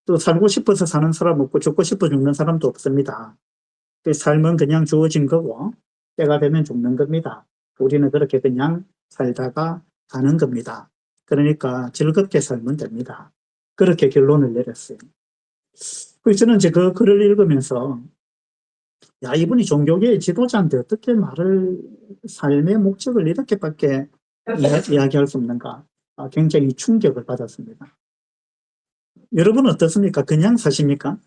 또 살고 싶어서 사는 사람 없고 죽고 싶어 죽는 사람도 없습니다. 그 삶은 그냥 주어진 거고 때가 되면 죽는 겁니다. 우리는 그렇게 그냥 살다가 가는 겁니다. 그러니까 즐겁게 살면 됩니다. 그렇게 결론을 내렸어요. 그래서 저는 이제 그 글을 읽으면서 야, 이분이 종교계의 지도자인데 어떻게 말을 삶의 목적을 이렇게밖에 이야기할 수 없는가. 굉장히 충격을 받았습니다. 여러분은 어떻습니까? 그냥 사십니까?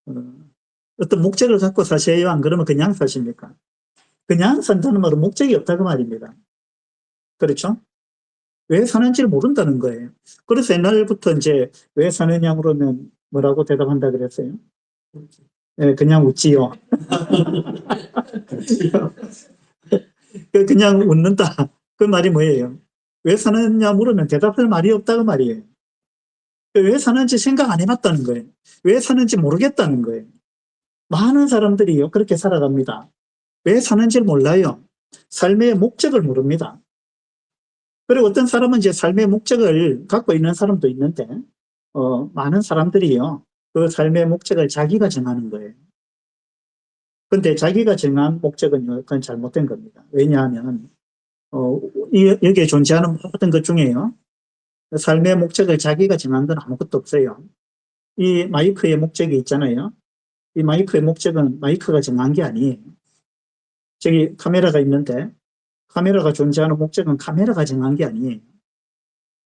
어떤 목적을 갖고 사세요? 안 그러면 그냥 사십니까? 그냥 산다는 말은 목적이 없다고 말입니다. 그렇죠? 왜 사는지를 모른다는 거예요. 그래서 옛날부터 이제 왜 사느냐 물으면 뭐라고 대답한다 그랬어요? 네, 그냥 웃지요. 그냥 웃는다. 그 말이 뭐예요? 왜 사느냐 물으면 대답할 말이 없다고 말이에요. 왜 사는지 생각 안 해봤다는 거예요. 왜 사는지 모르겠다는 거예요. 많은 사람들이요, 그렇게 살아갑니다. 왜 사는지 몰라요. 삶의 목적을 모릅니다. 그리고 어떤 사람은 이제 삶의 목적을 갖고 있는 사람도 있는데, 많은 사람들이요, 그 삶의 목적을 자기가 정하는 거예요. 근데 자기가 정한 목적은요, 그건 잘못된 겁니다. 왜냐하면, 여기에 존재하는 모든 것 중에요, 삶의 목적을 자기가 정한 건 아무것도 없어요. 이 마이크의 목적이 있잖아요. 이 마이크의 목적은 마이크가 정한 게 아니에요. 저기 카메라가 있는데, 카메라가 존재하는 목적은 카메라가 정한 게 아니에요.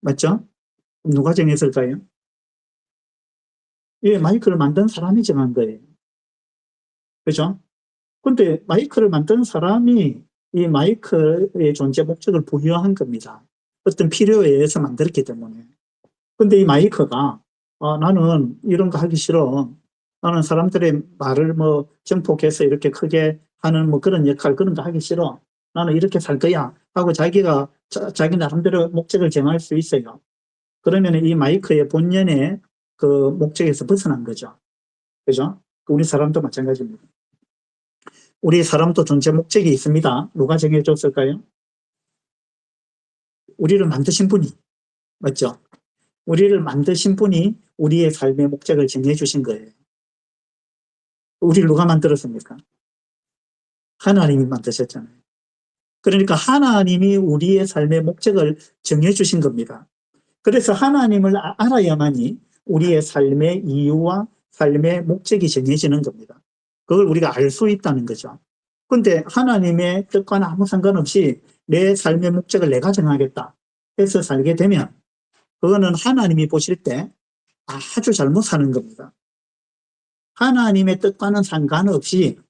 맞죠? 누가 정했을까요? 예, 마이크를 만든 사람이 정한 거예요. 그죠? 근데 마이크를 만든 사람이 이 마이크의 존재 목적을 부여한 겁니다. 어떤 필요에 의해서 만들었기 때문에. 근데 이 마이크가, 나는 이런 거 하기 싫어. 나는 사람들의 말을 뭐 증폭해서 이렇게 크게 하는 뭐 그런 역할, 그런 거 하기 싫어. 나는 이렇게 살 거야. 하고 자기가, 자기 나름대로 목적을 정할 수 있어요. 그러면 이 마이크의 본연의 그 목적에서 벗어난 거죠. 그죠? 우리 사람도 마찬가지입니다. 우리 사람도 존재 목적이 있습니다. 누가 정해줬을까요? 우리를 만드신 분이. 맞죠? 우리를 만드신 분이 우리의 삶의 목적을 정해주신 거예요. 우리를 누가 만들었습니까? 하나님이 만드셨잖아요. 그러니까 하나님이 우리의 삶의 목적을 정해주신 겁니다. 그래서 하나님을 알아야만이 우리의 삶의 이유와 삶의 목적이 정해지는 겁니다. 그걸 우리가 알 수 있다는 거죠. 근데 하나님의 뜻과는 아무 상관없이 내 삶의 목적을 내가 정하겠다 해서 살게 되면 그거는 하나님이 보실 때 아주 잘못 사는 겁니다. 하나님의 뜻과는 상관없이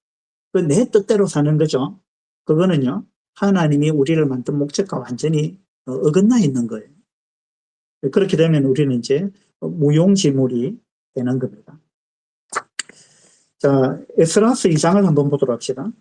그 내 뜻대로 사는 거죠. 그거는요, 하나님이 우리를 만든 목적과 완전히 어긋나 있는 거예요. 그렇게 되면 우리는 이제 무용지물이 되는 겁니다. 자, 에스라스 2장을 한번 보도록 합시다.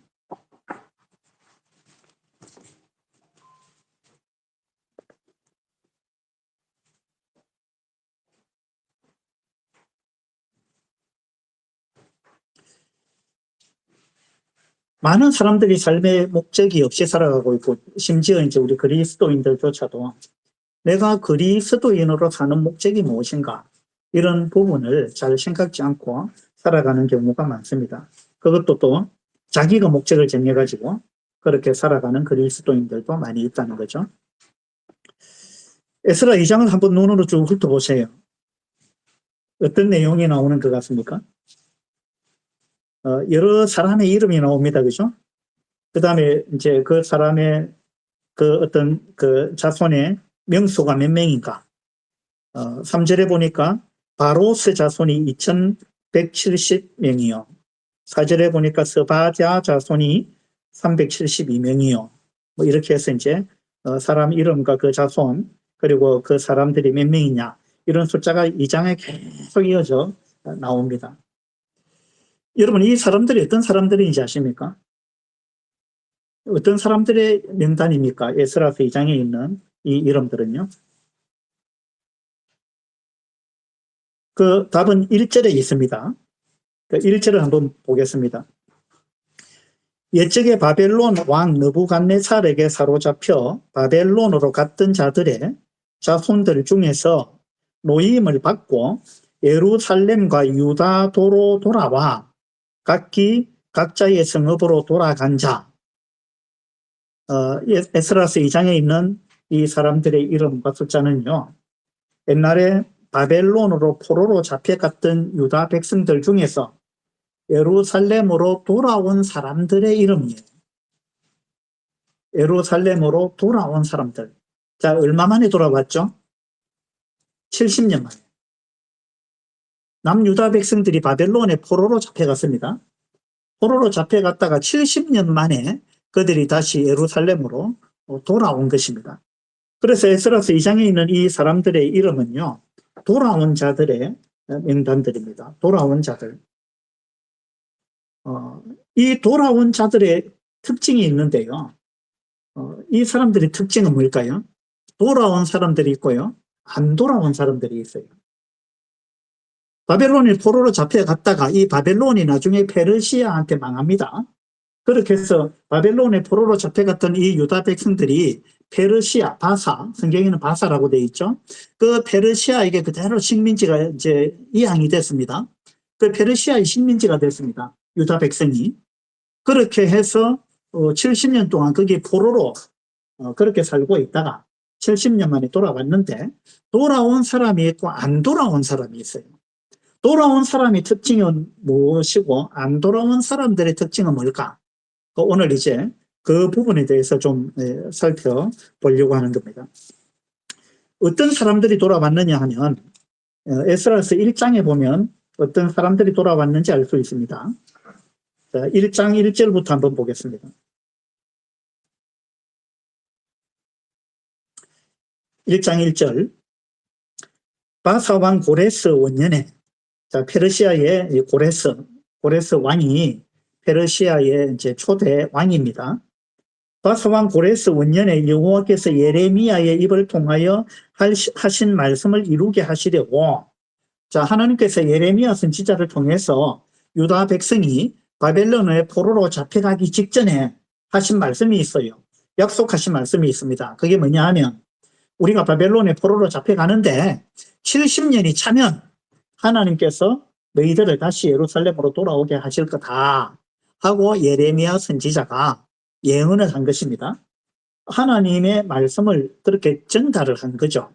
많은 사람들이 삶의 목적이 없이 살아가고 있고, 심지어 이제 우리 그리스도인들조차도 내가 그리스도인으로 사는 목적이 무엇인가, 이런 부분을 잘 생각지 않고 살아가는 경우가 많습니다. 그것도 또 자기가 목적을 정해가지고 그렇게 살아가는 그리스도인들도 많이 있다는 거죠. 에스라 2장을 한번 눈으로 쭉 훑어보세요. 어떤 내용이 나오는 것 같습니까? 여러 사람의 이름이 나옵니다. 그죠? 그 다음에 이제 그 사람의 그 어떤 그 자손의 명수가 몇 명인가. 3절에 보니까 바로스 자손이 2170명이요. 4절에 보니까 스바자 자손이 372명이요. 뭐 이렇게 해서 이제 사람 이름과 그 자손 그리고 그 사람들이 몇 명이냐 이런 숫자가 2장에 계속 이어져 나옵니다. 여러분, 이 사람들이 어떤 사람들인지 아십니까? 어떤 사람들의 명단입니까? 에스라서 2장에 있는 이 이름들은요. 그 답은 1절에 있습니다. 그 1절을 한번 보겠습니다. 옛적에 바벨론 왕 느부갓네살에게 사로잡혀 바벨론으로 갔던 자들의 자손들 중에서 노임을 받고 예루살렘과 유다도로 돌아와 각기 각자의 성읍으로 돌아간 자. 에스라스 2장에 있는 이 사람들의 이름과 숫자는요, 옛날에 바벨론으로 포로로 잡혀갔던 유다 백성들 중에서 예루살렘으로 돌아온 사람들의 이름이에요. 예루살렘으로 돌아온 사람들. 자, 얼마 만에 돌아왔죠? 70년 만에. 남유다 백성들이 바벨론에 포로로 잡혀갔습니다. 포로로 잡혀갔다가 70년 만에 그들이 다시 예루살렘으로 돌아온 것입니다. 그래서 에스라스 2장에 있는 이 사람들의 이름은요, 돌아온 자들의 명단들입니다. 돌아온 자들. 이 돌아온 자들의 특징이 있는데요. 이 사람들의 특징은 뭘까요? 돌아온 사람들이 있고요, 안 돌아온 사람들이 있어요. 바벨론이 포로로 잡혀갔다가 이 바벨론이 나중에 페르시아한테 망합니다. 그렇게 해서 바벨론에 포로로 잡혀갔던 이 유다 백성들이 페르시아, 바사, 성경에는 바사라고 되어 있죠. 그 페르시아에게 그대로 식민지가 이제 이양이 됐습니다. 그 페르시아의 식민지가 됐습니다. 유다 백성이. 그렇게 해서 70년 동안 거기 포로로 그렇게 살고 있다가 70년 만에 돌아왔는데, 돌아온 사람이 있고 안 돌아온 사람이 있어요. 돌아온 사람의 특징은 무엇이고 안 돌아온 사람들의 특징은 뭘까? 오늘 이제 그 부분에 대해서 좀 살펴보려고 하는 겁니다. 어떤 사람들이 돌아왔느냐 하면 에스라스 1장에 보면 어떤 사람들이 돌아왔는지 알 수 있습니다. 자, 1장 1절부터 한번 보겠습니다. 1장 1절. 바사 왕 고레스 원년에, 자, 페르시아의 고레스 왕이 페르시아의 이제 초대 왕입니다. 바사 왕 고레스 원년에 여호와께서 예레미야의 입을 통하여 하신 말씀을 이루게 하시려고, 자, 하나님께서 예레미야 선지자를 통해서 유다 백성이 바벨론의 포로로 잡혀가기 직전에 하신 말씀이 있어요. 약속하신 말씀이 있습니다. 그게 뭐냐 하면, 우리가 바벨론의 포로로 잡혀가는데 70년이 차면 하나님께서 너희들을 다시 예루살렘으로 돌아오게 하실 거다 하고 예레미야 선지자가 예언을 한 것입니다. 하나님의 말씀을 그렇게 전달을 한 거죠.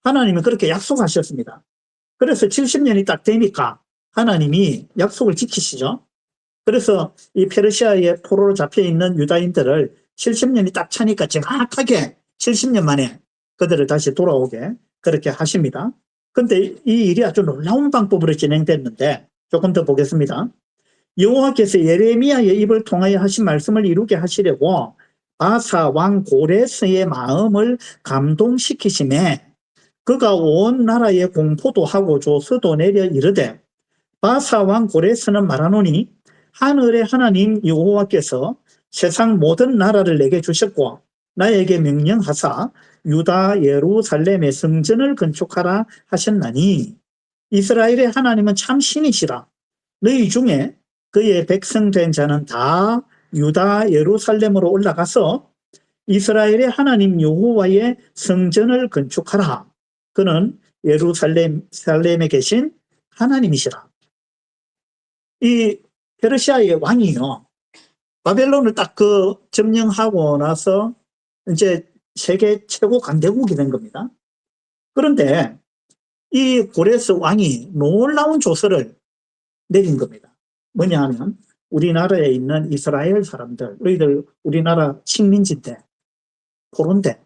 하나님은 그렇게 약속하셨습니다. 그래서 70년이 딱 되니까 하나님이 약속을 지키시죠. 그래서 이 페르시아의 포로로 잡혀있는 유다인들을 70년이 딱 차니까 정확하게 70년 만에 그들을 다시 돌아오게 그렇게 하십니다. 근데 이 일이 아주 놀라운 방법으로 진행됐는데 조금 더 보겠습니다. 여호와께서 예레미야의 입을 통하여 하신 말씀을 이루게 하시려고 바사 왕 고레스의 마음을 감동시키심에 그가 온 나라에 공포도 하고 조서도 내려 이르되, 바사 왕 고레스는 말하노니 하늘의 하나님 여호와께서 세상 모든 나라를 내게 주셨고 나에게 명령하사 유다 예루살렘의 성전을 건축하라 하셨나니 이스라엘의 하나님은 참 신이시라. 너희 중에 그의 백성 된 자는 다 유다 예루살렘으로 올라가서 이스라엘의 하나님 여호와의 성전을 건축하라. 그는 예루살렘에 계신 하나님이시라. 이 페르시아의 왕이요, 바벨론을 딱 점령하고 나서 이제 세계 최고 강대국이 된 겁니다. 그런데 이 고레스 왕이 놀라운 조서를 내린 겁니다. 뭐냐 하면, 우리나라에 있는 이스라엘 사람들, 너희들 우리나라 식민지인데, 포로인데,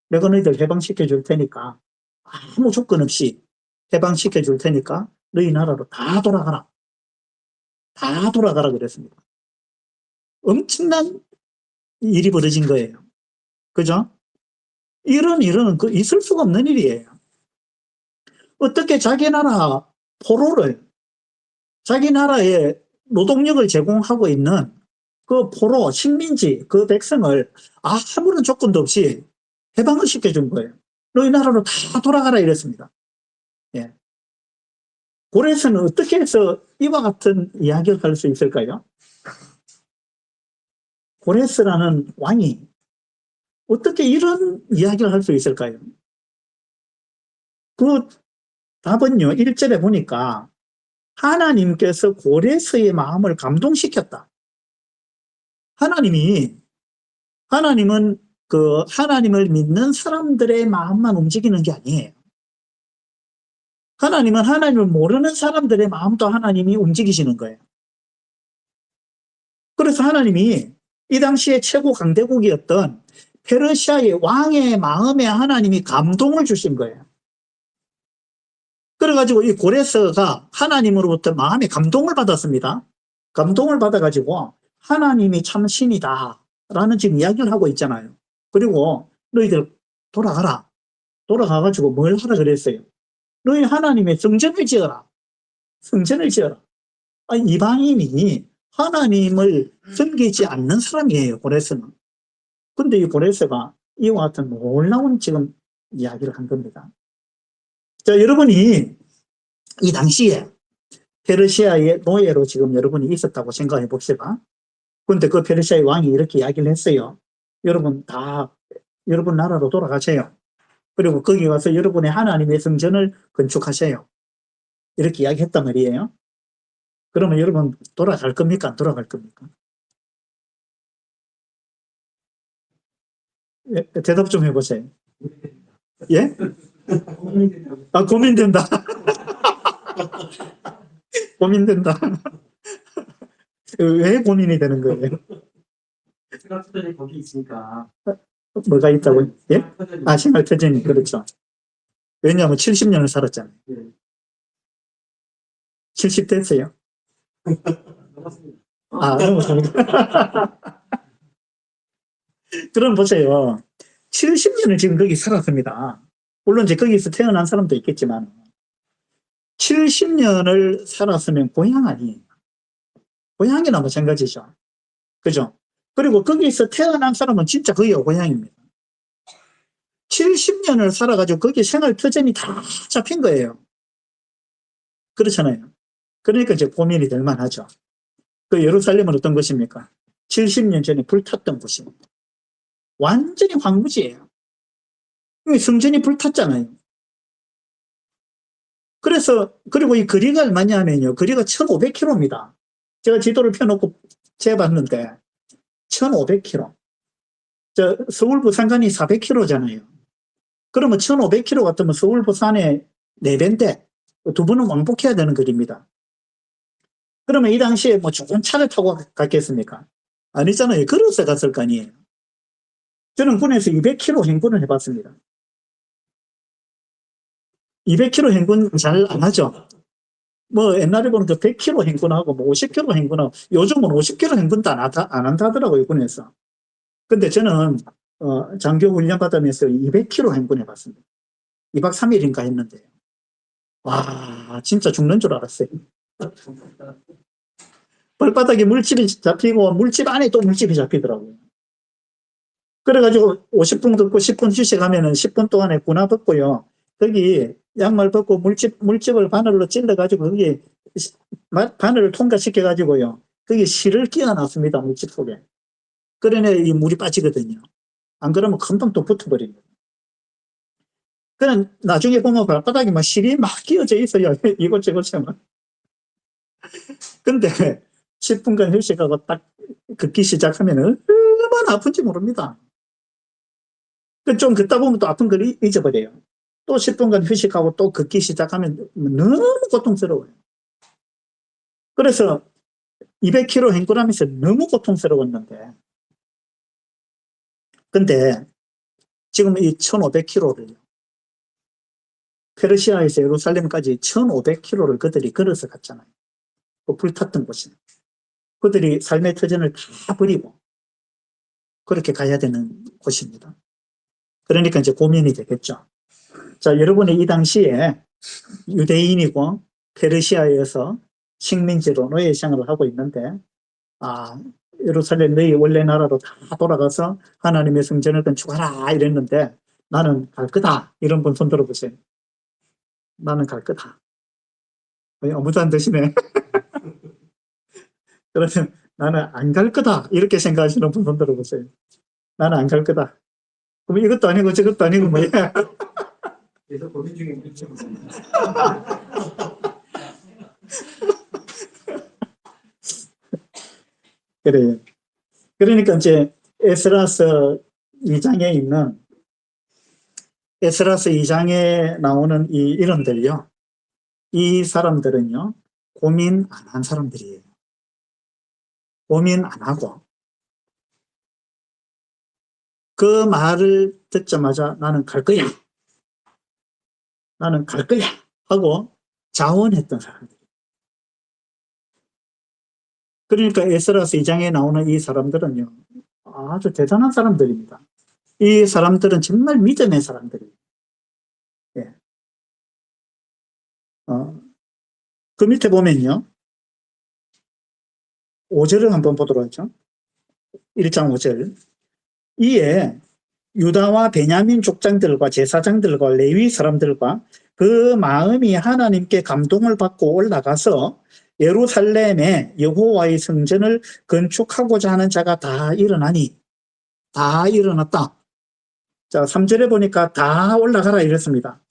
내가 너희들 해방시켜 줄 테니까, 아무 조건 없이 해방시켜 줄 테니까 너희 나라로 다 돌아가라. 다 돌아가라 그랬습니다. 엄청난 일이 벌어진 거예요. 그죠? 이런 일은 있을 수가 없는 일이에요. 어떻게 자기 나라 포로를, 자기 나라에 노동력을 제공하고 있는 그 포로, 식민지, 그 백성을 아무런 조건도 없이 해방을 시켜준 거예요. 너희 나라로 다 돌아가라 이랬습니다. 예. 고레스는 어떻게 해서 이와 같은 이야기를 할 수 있을까요? 고레스라는 왕이 어떻게 이런 이야기를 할 수 있을까요? 답은요, 1절에 보니까 하나님께서 고레스의 마음을 감동시켰다. 하나님은 하나님을 믿는 사람들의 마음만 움직이는 게 아니에요. 하나님은 하나님을 모르는 사람들의 마음도 하나님이 움직이시는 거예요. 그래서 하나님이 이 당시에 최고 강대국이었던 페르시아의 왕의 마음에 하나님이 감동을 주신 거예요. 그래가지고 이 고레스가 하나님으로부터 마음의 감동을 받았습니다. 감동을 받아가지고 하나님이 참 신이다 라는 지금 이야기를 하고 있잖아요. 그리고 너희들 돌아가라. 돌아가가지고 뭘 하라 그랬어요? 너희 하나님의 성전을 지어라. 성전을 지어라. 아니, 이방인이 하나님을 섬기지 않는 사람이에요, 고레스는. 근데 이 고레스가 이와 같은 놀라운 지금 이야기를 한 겁니다. 자, 여러분이 이 당시에 페르시아의 노예로 지금 여러분이 있었다고 생각해 봅시다. 근데 그 페르시아의 왕이 이렇게 이야기를 했어요. 여러분 나라로 돌아가세요. 그리고 거기 가서 여러분의 하나님의 성전을 건축하세요. 이렇게 이야기했단 말이에요. 그러면 여러분 돌아갈 겁니까? 안 돌아갈 겁니까? 예, 대답 좀 해보세요. 예? 아, 고민된다. 고민된다. 왜 고민이 되는 거예요? 생활터전이 거기 있으니까. 뭐가 있다고? 예? 아, 생활터전이, 그렇죠. 왜냐하면 70년을 살았잖아요. 70 됐어요. 아, 넘었습니다. 그럼 보세요. 70년을 지금 거기 살았습니다. 물론 이제 거기서 태어난 사람도 있겠지만, 70년을 살았으면 고향 아니에요. 고향이나 마찬가지죠. 그죠? 그리고 거기서 태어난 사람은 진짜 거기가 고향입니다. 70년을 살아가지고 거기 생활 터전이 다 잡힌 거예요. 그렇잖아요. 그러니까 이제 고민이 될 만하죠. 그 예루살렘은 어떤 것입니까? 70년 전에 불탔던 곳입니다. 완전히 황무지예요. 성전이 불탔잖아요. 그리고 이 거리가 얼마냐면요. 거리가 1500km입니다. 제가 지도를 펴놓고 재봤는데, 1500km. 서울 부산간이 400km잖아요. 그러면 1500km 같으면 서울 부산의 4배인데, 두 번은 왕복해야 되는 거리입니다. 그러면 이 당시에 뭐 좋은 차를 타고 갔겠습니까? 아니잖아요. 걸어서 갔을 거 아니에요. 저는 군에서 200km 행군을 해봤습니다. 200km 행군 잘 안 하죠. 뭐 옛날에 보면 그 100km 행군하고 뭐 50km 행군하고 요즘은 50km 행군도 안 한다 하더라고요, 군에서. 근데 저는 장교 훈련 받으면서 200km 행군해 봤습니다. 2박 3일인가 했는데 와, 진짜 죽는 줄 알았어요. 발바닥에 물집이 잡히고 물집 안에 또 물집이 잡히더라고요. 그래가지고 50분 걷고 10분 휴식하면은 10분 동안에 군화 벗고요. 거기 양말 벗고 물집을 바늘로 찔러가지고 거기 바늘을 통과시켜가지고요. 거기 실을 끼워놨습니다. 물집 속에. 그러네 이 물이 빠지거든요. 안 그러면 금방 또 붙어버립니다. 그냥 나중에 보면 발바닥에 막 실이 막 끼어져 있어요. 이곳저곳에만. 근데 10분간 휴식하고 딱 걷기 시작하면 얼마나 아픈지 모릅니다. 좀 걷다 보면 또 아픈 걸 잊어버려요. 또 10분간 휴식하고 또 걷기 시작하면 너무 고통스러워요. 그래서 200km 행군하면서 너무 고통스러웠는데, 근데 지금 이 1500km를 페르시아에서 예루살렘까지 1500km를 그들이 걸어서 갔잖아요. 그 불탔던 곳이. 그들이 삶의 터전을 다 버리고 그렇게 가야 되는 곳입니다. 그러니까 이제 고민이 되겠죠. 자, 여러분이 이 당시에 유대인이고 페르시아에서 식민지로 노예 생활을 하고 있는데, 아, 예루살렘 너희 원래 나라로 다 돌아가서 하나님의 성전을 건축하라 이랬는데 나는 갈 거다. 이런 분 손 들어보세요. 나는 갈 거다. 아무도 안 드시네. 그러면 나는 안 갈 거다. 이렇게 생각하시는 분 손 들어보세요. 나는 안 갈 거다. 그럼 이것도 아니고 저것도 아니고 뭐야. 계속 고민 중에 있죠. 그래요. 그러니까 이제 에스라서 2장에 있는 에스라서 2장에 나오는 이 이름들요. 이 사람들은요. 고민 안 한 사람들이에요. 고민 안 하고 그 말을 듣자마자 나는 갈 거야. 나는 갈 거야. 하고 자원했던 사람들. 그러니까 에스라서 2장에 나오는 이 사람들은요. 아주 대단한 사람들입니다. 이 사람들은 정말 믿음의 사람들이에요. 예. 그 밑에 보면요. 5절을 한번 보도록 하죠. 1장 5절. 이에 유다와 베냐민 족장들과 제사장들과 레위 사람들과 그 마음이 하나님께 감동을 받고 올라가서 예루살렘에 여호와의 성전을 건축하고자 하는 자가 다 일어나니, 다 일어났다. 자, 3절에 보니까 다 올라가라 이랬습니다.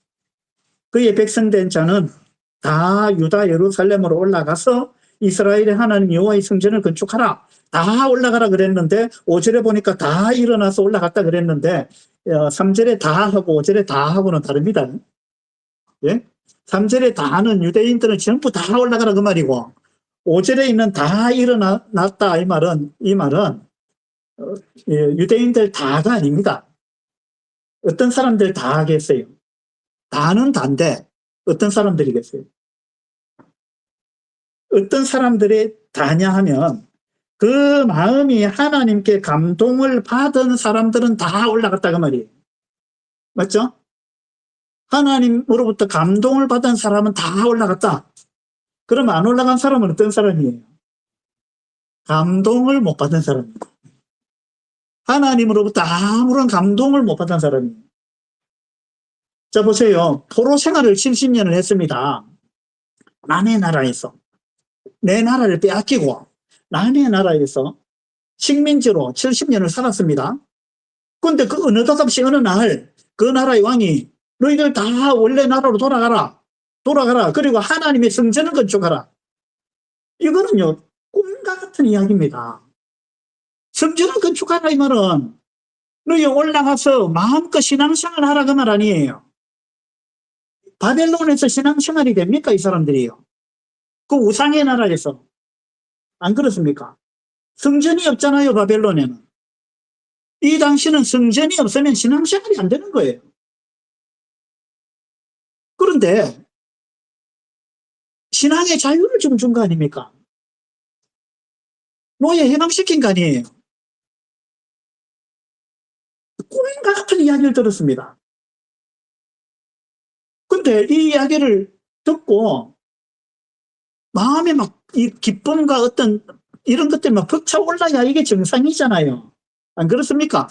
그의 백성된 자는 다 유다 예루살렘으로 올라가서 이스라엘의 하나님 여호와의 성전을 건축하라. 다 올라가라 그랬는데 5절에 보니까 다 일어나서 올라갔다 그랬는데 3절에 다 하고 5절에 다 하고는 다릅니다. 예? 3절에 다는 유대인들은 전부 다 올라가라 그 말이고 5절에 있는 다 일어났다 이 말은 유대인들 다가 아닙니다. 어떤 사람들 다 하겠어요. 다는 다인데 어떤 사람들이겠어요. 어떤 사람들이 다냐 하면 그 마음이 하나님께 감동을 받은 사람들은 다 올라갔다 그 말이에요. 맞죠? 하나님으로부터 감동을 받은 사람은 다 올라갔다. 그럼 안 올라간 사람은 어떤 사람이에요? 감동을 못 받은 사람입니다. 하나님으로부터 아무런 감동을 못 받은 사람이에요. 자, 보세요. 포로 생활을 70년을 했습니다. 남의 나라에서. 내 나라를 빼앗기고 남의 나라에서 식민지로 70년을 살았습니다. 그런데 그 느닷없이 어느 날 그 나라의 왕이 너희들 다 원래 나라로 돌아가라. 그리고 하나님의 성전을 건축하라. 이거는요 꿈과 같은 이야기입니다. 성전을 건축하라 이 말은 너희 올라가서 마음껏 신앙생활 하라 그 말 아니에요. 바벨론에서 신앙생활이 됩니까 이 사람들이요? 그 우상의 나라에서. 안 그렇습니까? 성전이 없잖아요 바벨론에는. 이 당시는 성전이 없으면 신앙생활이 안 되는 거예요. 그런데 신앙의 자유를 좀 준 거 아닙니까? 노예 해방시킨 거 아니에요. 꿈과 같은 이야기를 들었습니다. 근데 이 이야기를 듣고 마음에 막 이 기쁨과 어떤 이런 것들이 막 벅차올라야 이게 정상이잖아요. 안 그렇습니까?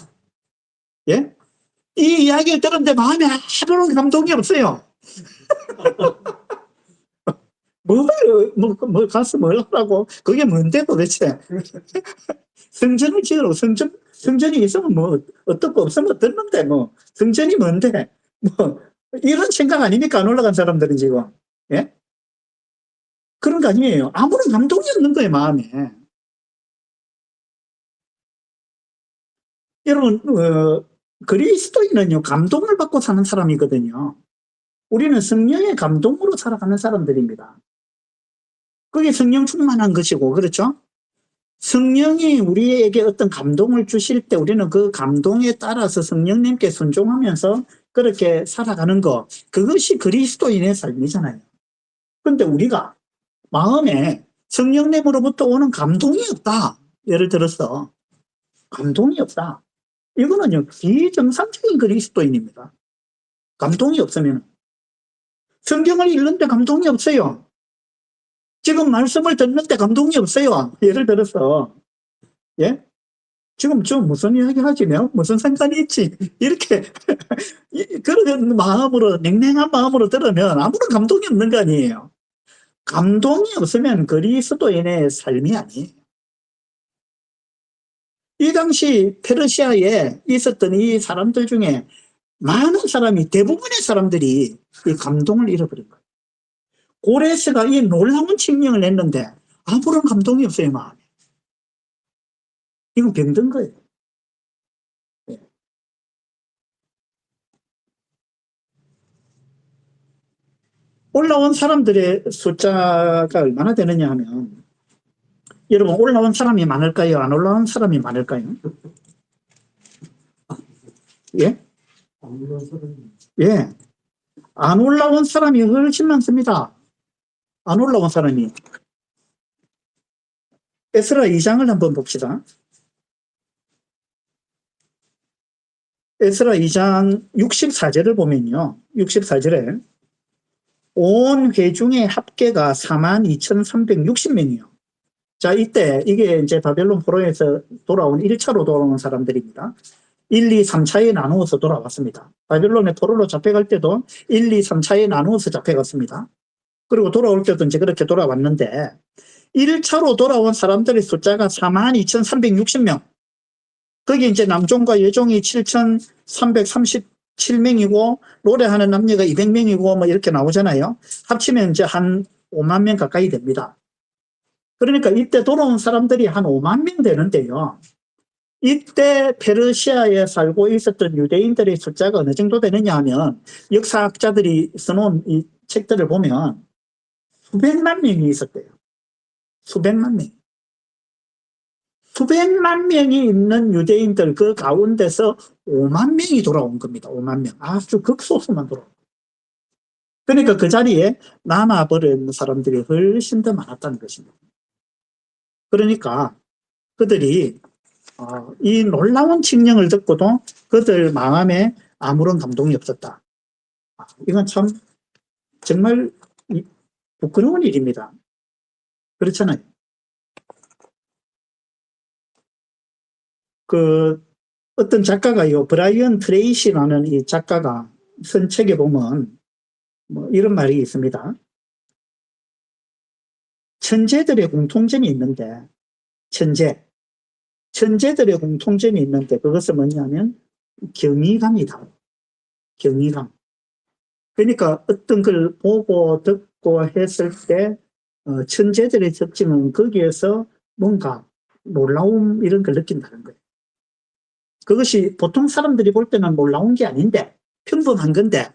예? 이 이야기를 들었는데 마음에 아무런 감동이 없어요. 가서 뭘 하라고? 그게 뭔데 도대체? 성전을 지으라고. 성전이 있으면 뭐, 어떻고 없으면 어떻는데, 뭐, 성전이 뭔데? 뭐, 이런 생각 아닙니까? 안 올라간 사람들은 지금. 예? 그런 거 아니에요. 아무런 감동이 없는 거예요, 마음에. 여러분, 그리스도인은요, 감동을 받고 사는 사람이거든요. 우리는 성령의 감동으로 살아가는 사람들입니다. 그게 성령 충만한 것이고, 그렇죠? 성령이 우리에게 어떤 감동을 주실 때 우리는 그 감동에 따라서 성령님께 순종하면서 그렇게 살아가는 것, 그것이 그리스도인의 삶이잖아요. 그런데 우리가 마음에 성령님으로부터 오는 감동이 없다. 예를 들어서 감동이 없다. 이거는요 비정상적인 그리스도인입니다. 감동이 없으면 성경을 읽는데 감동이 없어요. 지금 말씀을 듣는데 감동이 없어요. 예를 들어서 예? 지금 저 무슨 이야기 하지? 내가 무슨 상관이 있지? 이렇게 그런 마음으로 냉랭한 마음으로 들으면 아무런 감동이 없는 거 아니에요. 감동이 없으면 그리스도인의 삶이 아니에요. 이 당시 페르시아에 있었던 이 사람들 중에 많은 사람이, 대부분의 사람들이 이 감동을 잃어버린 거예요. 고레스가 이 놀라운 칙령을 했는데 아무런 감동이 없어요, 마음에. 이건 병든 거예요. 예. 올라온 사람들의 숫자가 얼마나 되느냐 하면, 여러분, 올라온 사람이 많을까요? 안 올라온 사람이 많을까요? 예? 아무런 소리. 예. 안 올라온 사람이 훨씬 많습니다. 안 올라온 사람이. 에스라 2장을 한번 봅시다. 에스라 2장 64절을 보면요. 64절에 온 회중의 합계가 42,360명이요. 자, 이때 이게 이제 바벨론 포로에서 돌아온 1차로 돌아온 사람들입니다. 1, 2, 3차에 나누어서 돌아왔습니다. 바벨론의 포로로 잡혀갈 때도 1, 2, 3차에 나누어서 잡혀갔습니다. 그리고 돌아올 때도 이제 그렇게 돌아왔는데 1차로 돌아온 사람들의 숫자가 42,360명. 거기 이제 남종과 여종이 7,337명이고 노래하는 남녀가 200명이고 뭐 이렇게 나오잖아요. 합치면 이제 한 5만 명 가까이 됩니다. 그러니까 이때 돌아온 사람들이 한 5만 명 되는데요. 이때 페르시아에 살고 있었던 유대인들의 숫자가 어느 정도 되느냐 하면 역사학자들이 써놓은 이 책들을 보면 수백만 명이 있었대요. 수백만 명. 수백만 명이 있는 유대인들 그 가운데서 5만 명이 돌아온 겁니다. 5만 명. 아주 극소수만 돌아온 거예요. 그러니까 그 자리에 남아버린 사람들이 훨씬 더 많았다는 것입니다. 그러니까 그들이 이 놀라운 칙령을 듣고도 그들 마음에 아무런 감동이 없었다. 이건 참 정말 부끄러운 일입니다. 그렇잖아요. 그 어떤 작가가요, 브라이언 트레이시라는 이 작가가 쓴 책에 보면 뭐 이런 말이 있습니다. 천재들의 공통점이 있는데, 천재들의 공통점이 있는데 그것은 뭐냐면 경이감이다. 경이감. 그러니까 어떤 걸 보고 듣고 했을 때 천재들의 특징은 거기에서 뭔가 놀라움 이런 걸 느낀다는 거예요. 그것이 보통 사람들이 볼 때는 놀라운 게 아닌데 평범한 건데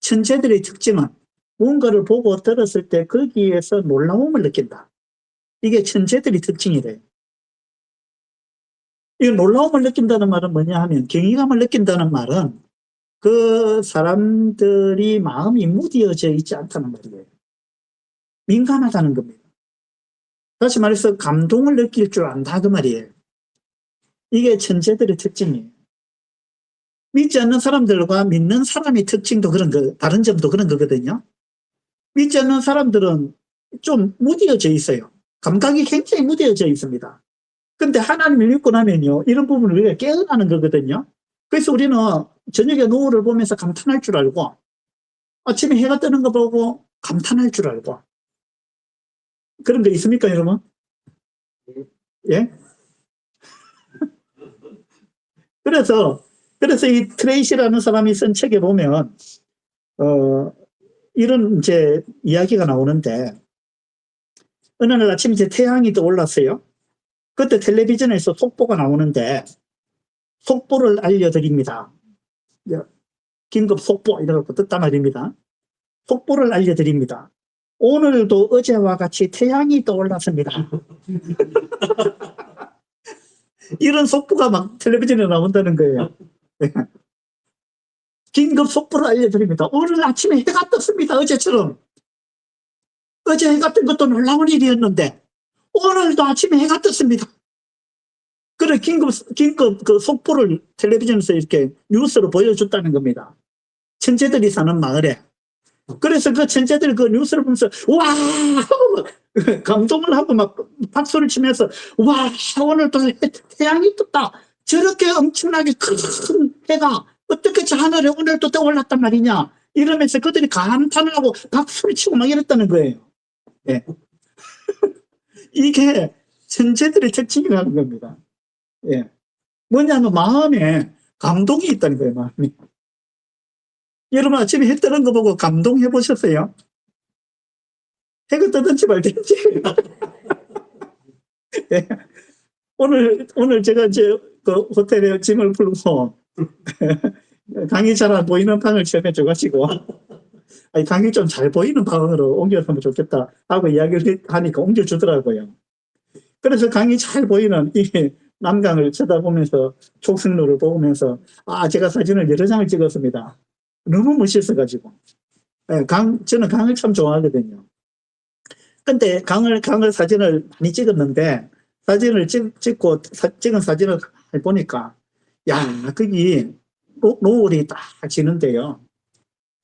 천재들의 특징은 뭔가를 보고 들었을 때 거기에서 놀라움을 느낀다. 이게 천재들의 특징이래요. 이 놀라움을 느낀다는 말은 뭐냐 하면 경이감을 느낀다는 말은 그 사람들이 마음이 무뎌져 있지 않다는 말이에요. 민감하다는 겁니다. 다시 말해서 감동을 느낄 줄 안다 그 말이에요. 이게 천재들의 특징이에요. 믿지 않는 사람들과 믿는 사람의 특징도 그런 거, 다른 점도 그런 거거든요. 믿지 않는 사람들은 좀 무뎌져 있어요. 감각이 굉장히 무뎌져 있습니다. 근데 하나님을 믿고 나면요, 이런 부분을 우리가 깨어나는 거거든요. 그래서 우리는 저녁에 노을을 보면서 감탄할 줄 알고, 아침에 해가 뜨는 거 보고 감탄할 줄 알고. 그런 거 있습니까, 여러분? 예? 그래서 이 트레이시라는 사람이 쓴 책에 보면, 이런 이제 이야기가 나오는데, 어느 날 아침 이제 태양이 떠올랐어요. 그때 텔레비전에서 속보가 나오는데, 속보를 알려드립니다. 긴급 속보, 이래갖고 떴단 말입니다. 속보를 알려드립니다. 오늘도 어제와 같이 태양이 떠올랐습니다. 이런 속보가 막 텔레비전에 나온다는 거예요. 긴급 속보를 알려드립니다. 오늘 아침에 해가 떴습니다. 어제처럼. 어제 해가 뜬 것도 놀라운 일이었는데 오늘도 아침에 해가 떴습니다. 그래 긴급 그 속보를 텔레비전에서 이렇게 뉴스로 보여줬다는 겁니다. 천재들이 사는 마을에. 그래서 그 천재들이 그 뉴스를 보면서 와 감동을 하고 막 박수를 치면서 와 오늘 또 태양이 떴다. 저렇게 엄청나게 큰 해가 어떻게 저 하늘에 오늘 또 떠올랐단 말이냐 이러면서 그들이 감탄을 하고 박수를 치고 막 이랬다는 거예요. 예. 이게 천재들의 특징이라는 겁니다. 예. 뭐냐면 마음에 감동이 있다는 거예요. 마음이. 여러분 아침에 해 뜨는 거 보고 감동해 보셨어요? 해가 뜨든지 말든지. 예. 오늘 제가 이제 그 호텔에 짐을 풀고 강이 잘 안 보이는 방을 처음에 줘가지고 아니 강이 좀 잘 보이는 방으로 옮겨서면 좋겠다 하고 이야기를 하니까 옮겨주더라고요. 그래서 강이 잘 보이는 이 남강을 쳐다보면서 촉승로를 보면서 제가 사진을 여러 장을 찍었습니다. 너무 멋있어가지고. 예, 저는 강을 참 좋아하거든요. 근데 강을 사진을 많이 찍었는데 사진을 찍고 찍은 사진을 보니까 거기 노을이 딱 지는데요.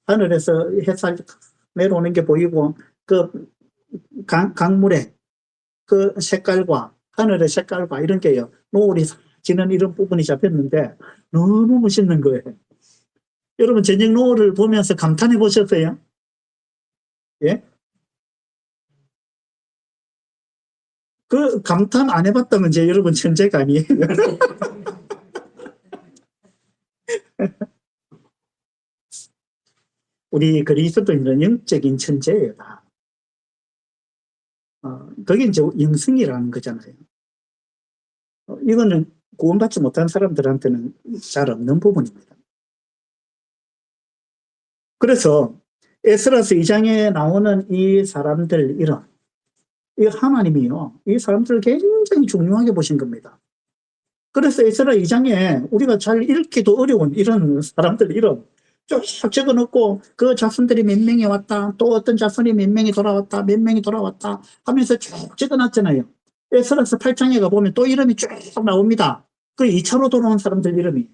하늘에서 햇살 내려오는 게 보이고 그 강물의 그 색깔과 하늘의 색깔과 이런 게요. 노을이 지는 이런 부분이 잡혔는데 너무 멋있는 거예요. 여러분 저녁 노을을 보면서 감탄해 보셨어요? 예? 그 감탄 안 해봤다면 이제 여러분 천재가 아니에요. 우리 그리스도인은 영적인 천재예요. 다. 그게 이제 영성이라는 거잖아요. 이거는 구원받지 못한 사람들한테는 잘 없는 부분입니다. 그래서 에스라스 2장에 나오는 이 사람들 이름, 이 하나님이요, 이 사람들을 굉장히 중요하게 보신 겁니다. 그래서 에스라 2장에 우리가 잘 읽기도 어려운 이런 사람들 이름 쭉 적어놓고 그 자손들이 몇 명이 왔다, 또 어떤 자손이 몇 명이 돌아왔다, 몇 명이 돌아왔다 하면서 쭉 적어놨잖아요. 에스라스 8장에 가보면 또 이름이 쭉 나옵니다. 그 2차로 돌아온 사람들 이름이.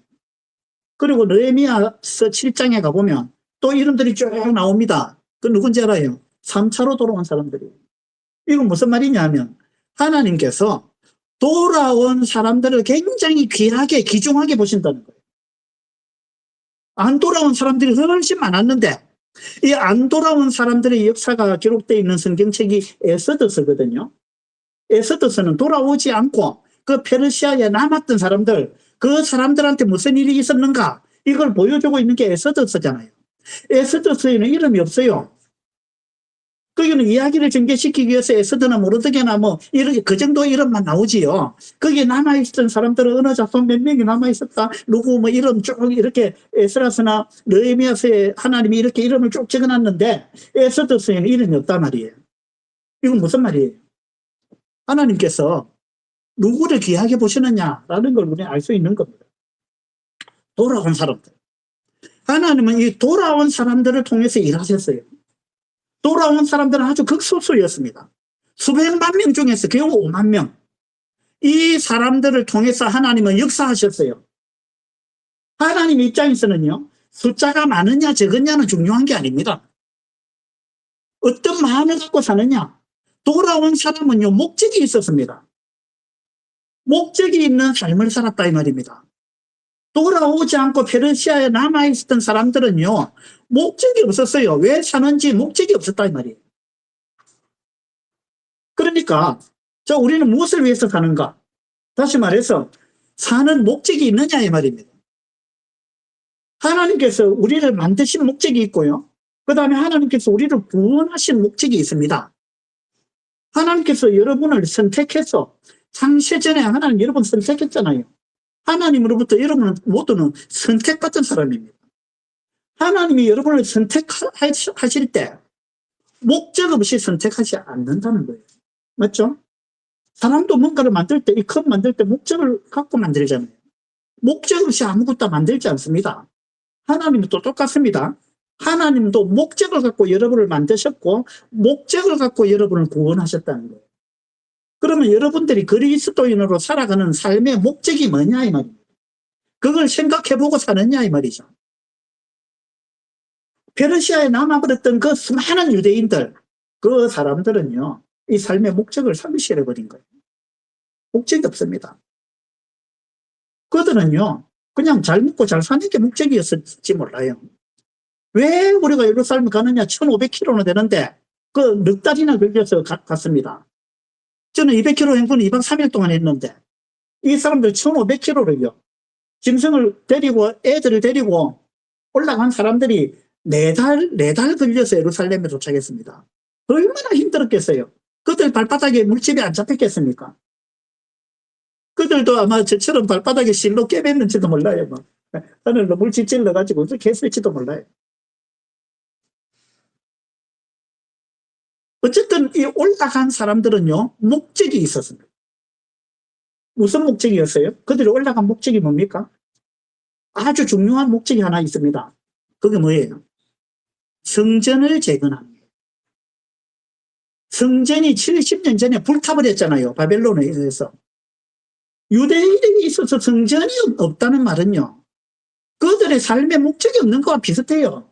그리고 느헤미야서 7장에 가보면 또 이름들이 쭉 나옵니다. 그 누군지 알아요? 3차로 돌아온 사람들이. 이건 무슨 말이냐 하면 하나님께서 돌아온 사람들을 굉장히 귀하게 귀중하게 보신다는 거예요. 안 돌아온 사람들이 훨씬 많았는데 이 안 돌아온 사람들의 역사가 기록되어 있는 성경책이 에스더서거든요. 에스더서는 돌아오지 않고 그 페르시아에 남았던 사람들, 그 사람들한테 무슨 일이 있었는가 이걸 보여주고 있는 게 에스더서잖아요. 에스더서에는 이름이 없어요. 거기는 이야기를 전개시키기 위해서 에스더나 모르드게나 뭐 이렇게 그 정도 이름만 나오지요. 거기에 남아있던 사람들은 어느 자손 몇 명이 남아있었다. 누구 뭐 이름 쭉 이렇게 에스라스나 느헤미야서에 하나님이 이렇게 이름을 쭉 적어놨는데 에스더서에는 이름이 없단 말이에요. 이건 무슨 말이에요? 하나님께서 누구를 귀하게 보시느냐라는 걸 우리는 알 수 있는 겁니다. 돌아온 사람들. 하나님은 이 돌아온 사람들을 통해서 일하셨어요. 돌아온 사람들은 아주 극소수였습니다. 수백만 명 중에서 겨우 5만 명. 이 사람들을 통해서 하나님은 역사하셨어요. 하나님 입장에서는요, 숫자가 많으냐 적으냐는 중요한 게 아닙니다. 어떤 마음을 갖고 사느냐. 돌아온 사람은요, 목적이 있었습니다. 목적이 있는 삶을 살았다 이 말입니다. 돌아오지 않고 페르시아에 남아있었던 사람들은요, 목적이 없었어요. 왜 사는지 목적이 없었다 이 말이에요. 그러니까 우리는 무엇을 위해서 사는가? 다시 말해서 사는 목적이 있느냐 이 말입니다. 하나님께서 우리를 만드신 목적이 있고요. 그 다음에 하나님께서 우리를 구원하신 목적이 있습니다. 하나님께서 여러분을 선택해서 창세전에 하나님 여러분 선택했잖아요. 하나님으로부터 여러분은 모두는 선택받은 사람입니다. 하나님이 여러분을 선택하실 때 목적 없이 선택하지 않는다는 거예요. 맞죠? 사람도 뭔가를 만들 때, 이 컵 만들 때 목적을 갖고 만들잖아요. 목적 없이 아무것도 만들지 않습니다. 하나님도 똑같습니다. 하나님도 목적을 갖고 여러분을 만드셨고 목적을 갖고 여러분을 구원하셨다는 거예요. 그러면 여러분들이 그리스도인으로 살아가는 삶의 목적이 뭐냐 이 말입니다. 그걸 생각해보고 사느냐 이 말이죠. 페르시아에 남아버렸던 그 수많은 유대인들, 그 사람들은요, 이 삶의 목적을 상실해버린 거예요. 목적이 없습니다. 그들은요, 그냥 잘 먹고 잘 사는 게 목적이었을지 몰라요. 왜 우리가 예루살렘 가느냐? 1500km나 되는데 그 넉 달이나 걸려서 갔습니다. 저는 200km 행군을 2박 3일 동안 했는데 이 사람들 1500km를요. 짐승을 데리고 애들을 데리고 올라간 사람들이 네 달 걸려서 예루살렘에 도착했습니다. 얼마나 힘들었겠어요. 그들 발바닥에 물집이 안 잡혔겠습니까? 그들도 아마 저처럼 발바닥에 실로 꿰맸는지도 몰라요. 뭐. 하늘로 물집 찔러가지고 그렇게 했을지도 몰라요. 어쨌든 이 올라간 사람들은요, 목적이 있었습니다. 무슨 목적이었어요? 그들이 올라간 목적이 뭡니까? 아주 중요한 목적이 하나 있습니다. 그게 뭐예요? 성전을 재건합니다. 성전이 70년 전에 불타버렸잖아요. 바벨론에 의해서. 유대인에게 있어서 성전이 없다는 말은요, 그들의 삶의 목적이 없는 것과 비슷해요.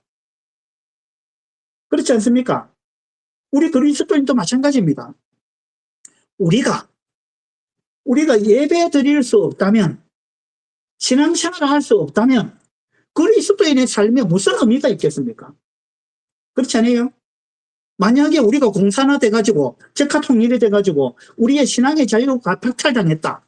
그렇지 않습니까? 우리 그리스도인도 마찬가지입니다. 우리가 예배 드릴 수 없다면, 신앙생활을 할 수 없다면 그리스도인의 삶에 무슨 의미가 있겠습니까? 그렇지 않아요? 만약에 우리가 공산화돼가지고 적화 통일이 돼가지고 우리의 신앙의 자유가 박탈당했다.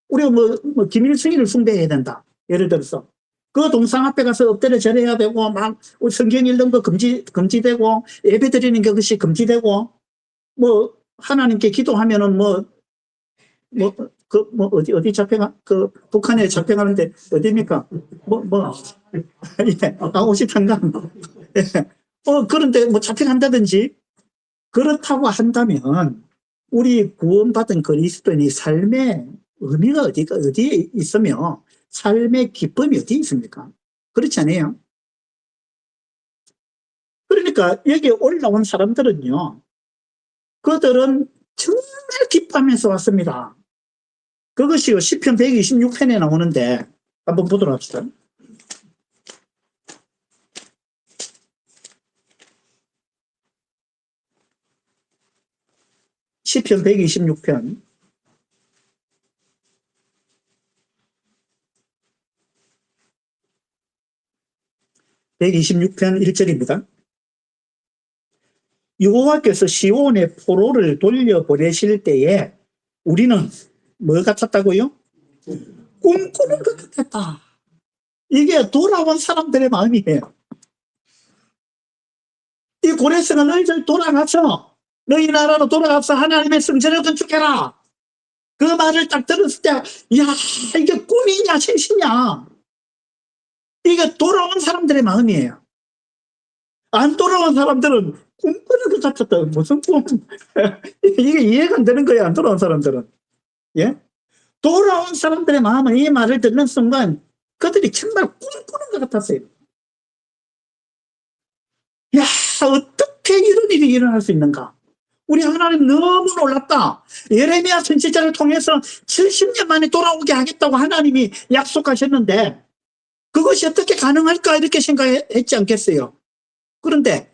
우리가 뭐 김일성이를 숭배해야 된다. 예를 들어서 그 동상 앞에 가서 엎드려 절해야 되고 막 성경 읽는 거 금지되고 예배 드리는 것이 금지되고 뭐 하나님께 기도하면은 어디 잡혀가 그 북한에 잡혀가는데 어디입니까? 예, 오시탄강. 예. 그런데 뭐 잡혀간다든지 그렇다고 한다면 우리 구원받은 그리스도인의 삶의 의미가 어디에 있으며 삶의 기쁨이 어디에 있습니까? 그렇지 않아요? 그러니까 여기 올라온 사람들은요, 그들은 정말 기뻐하면서 왔습니다. 그것이요, 시편 126편에 나오는데 한번 보도록 합시다. 시편 126편 126편 1절입니다. 여호와께서 시온의 포로를 돌려보내실 때에 우리는 뭐 같았다고요? 꿈꾸는 것 같았다. 이게 돌아온 사람들의 마음이에요. 이 고레스가 너희들 돌아가서 너희 나라로 돌아가서 하나님의 성전을 건축해라. 그 말을 딱 들었을 때, 야, 이게 꿈이냐 생시냐. 이게 돌아온 사람들의 마음이에요. 안 돌아온 사람들은 꿈꾸는 것 같았다. 무슨 꿈? 이게 이해가 안 되는 거예요. 안 돌아온 사람들은. 예? 돌아온 사람들의 마음은 이 말을 듣는 순간 그들이 정말 꿈꾸는 것 같았어요. 야, 어떻게 이런 일이 일어날 수 있는가? 우리 하나님 너무 놀랍다. 예레미야 선지자를 통해서 70년 만에 돌아오게 하겠다고 하나님이 약속하셨는데 그것이 어떻게 가능할까 이렇게 생각했지 않겠어요? 그런데